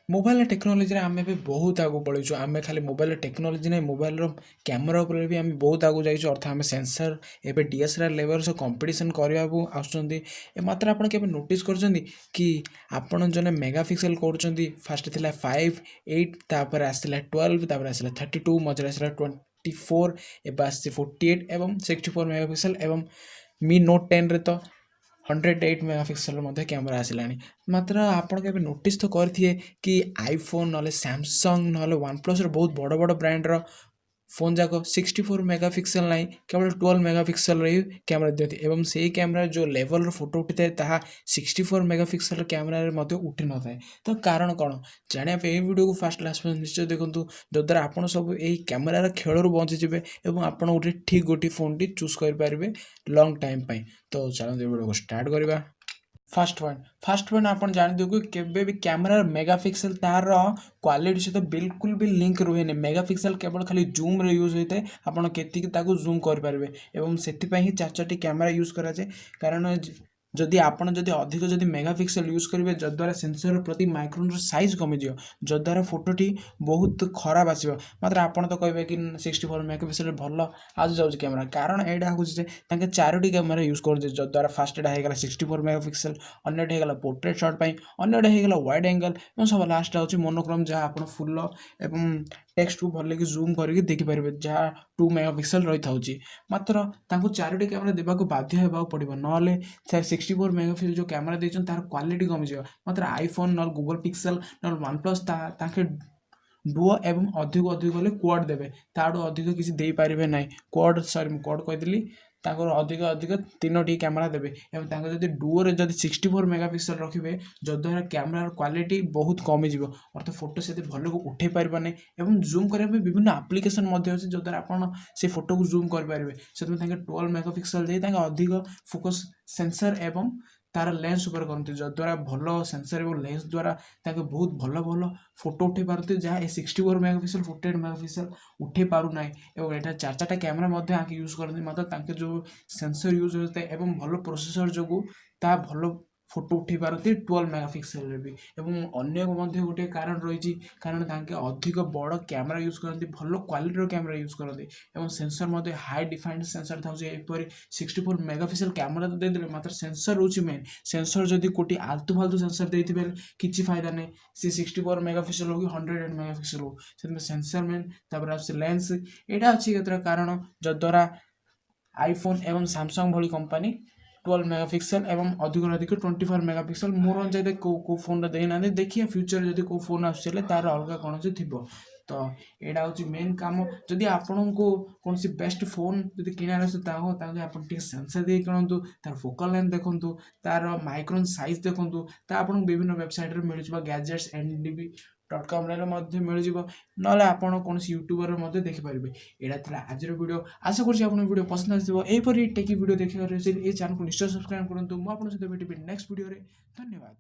Mobile technology आम भी बहुत आगू बढ़ीचु आम खाली मोबाइल टेक्नोलोजी ना मोबाइल कैमेरा उपर भी आम बहुत आगू जाइए अर्थ आम सेंसर एवं डीएसएलआर लेवल सब कंपटीशन करने मात्र आप नोटिस कर कि आपन जने मेगापिक्सल कर फास्ट थी 5, 8 तापर आसला 12 तापर आसला 32 मझे आसला 24 एवं आस 48 एवं 64 मेगापिक्सल एवं मी नोट 10 रे तो 108 मेगापिक्सल कैमेरा आसला मात्र आपड़ के नोटिस तो करेंगे कि आईफोन ना सैमसंग ना वन प्लस बहुत बड़ बड़ ब्रांडर फोन जाक 64 मेगापिक्सल ना केवल 12 मेगापिक्सल कैमेरा दिखती एवं से कैमेरा जो लेवल फोटो उठी था 64 मेगापिक्सल कैमेरा उठी न था तो कारण कौन जाना वीडियो को फास्ट लास्ट निश्चय देखूँ जद्वारा आप सब यही कैमेरार खेल बंचीजे और आप गोटे ठीक गोटे फोन टी चूज करेंगे लंग टाइम तो चलते वीडियो को स्टार्ट करवा फास्ट पॉइंट आप जानते कि केबे भी कैमेरा मेगापिक्सल तार क्वालिटी सहित बिल्कुल भी लिंक रुहे नहीं मेगापिक्सल केवल खाली जूम रे यूज होता है आपड़ के जूम करेंगे और से ही 4 कैमेरा यूज कराए कारण जदि आपड़ जदि अधिक जदि मेगापिक्सल यूज करेंगे जद्वारा सेंसर प्रति माइक्रोन साइज कमिज जद्वारा फोटोटी बहुत खराब आसो मात्र आपड़ तो कहे कि 64 मेगापिक्सल भल आज जाऊँच कैमेरा कारण यहाँ हूँ 4टी कैमेरा यूज कर जद्वारा फास्ट होगा 64 मेगापिक्सल अन्यटा होगा पोर्ट्रेट शॉट अन्यटा होगा वाइड एंगल और सब लास्ट हूँ मोनोक्रोम जहाँ आप फुल एवं टेक्स्ट को भल कि जूम करके देखिपारे जहाँ 2 मेगापिक्सल रही था मात्र 4टी कैमेरा देवाक बाध्य होगा पड़ो ना 64 मेगापिक्सल जो कैमेरा देते तार क्वालिटी कमिज मात्र आईफोन ना गूगल पिक्सेल ना वन प्लस डुओ एवं अधिक अधिक गले क्वाड देवे ताड़ू अधिक किसी दे पारे ना क्वाड सॉरी क्वाड कहीदी अधिक अधिक 3टी कैमेरा देवे और जब डुओ जब 64 मेगापिक्सल रखिए जद्वारा कैमेरार क्वालिटी बहुत कमिज अर्थ फोटो से भल को उठे पार नहीं और जूम करने विभिन्न आप्लिकेसन अच्छे जद्वारा आप से फोटो को जूम करेंगे से 12 मेगापिक्सल दे अधिक फोकस सेंसर एवं तार लेंस उपर करते जद्वारा भल सेंसर और लेंस द्वारा बहुत भल भल फोटो उठे पारती जहाँ 64 मेगापिक्सल 48 मेगापिक्सल उठे पारना और यहाँ 4 कैमेरा आके यूज करते मात्र जो सेंसर यूज होता है एवं भल प्रोसेसर जो भल फोटो उठे पारती 12 मेगापिक्सल भी अन्य गोटे कारण रही कारण अधिक बड़ कैमेरा यूज करते भल क्वालिटी कैमेरा यूज करते सेंसर हाई डिफाइंड सेंसर था 64 मेगापिक्सल कैमेरा तो देदेले मात्र सेंसर रोच मेन सेंसर जदि कोटी आलतू फालतू सेंसर देते किसी फायदा नहीं सी 64 मेगापिक्सल हो कि 108 मेगापिक्सल हो सेंसर मेन लेंस यहाँ अच्छी केतरा कारण जद्वारा आईफोन एवं सैमसंग भली कंपनी 12 मेगापिक्सल एवं अधिक अधिक 24 मेगापिक्सल मोर अनुसार को फोन देना देखिए फ्यूचर जब को फोन आसुचे तार अलग कौन सी थी तो यहाँ हूँ मेन कम जदि आपण को कौन सी बेस्ट फोन जब किणार आप सेंसर दे किणु तार फोकल लेंथ देखूँ तार माइक्रोन साइज देखूँ आपको विभिन्न वेबसाइट मिल गैजेट्स ndb.com मिल ना कौन यूट्यूबर देखिपारे यहाँ था आज वीडियो आशा करुँच वीडियो पसंद आसपर टेकी वीडियो देखिए चैनल को निश्चय सब्सक्राइब करूँ मुझे भेटी नेक्स्ट वीडियो धन्यवाद।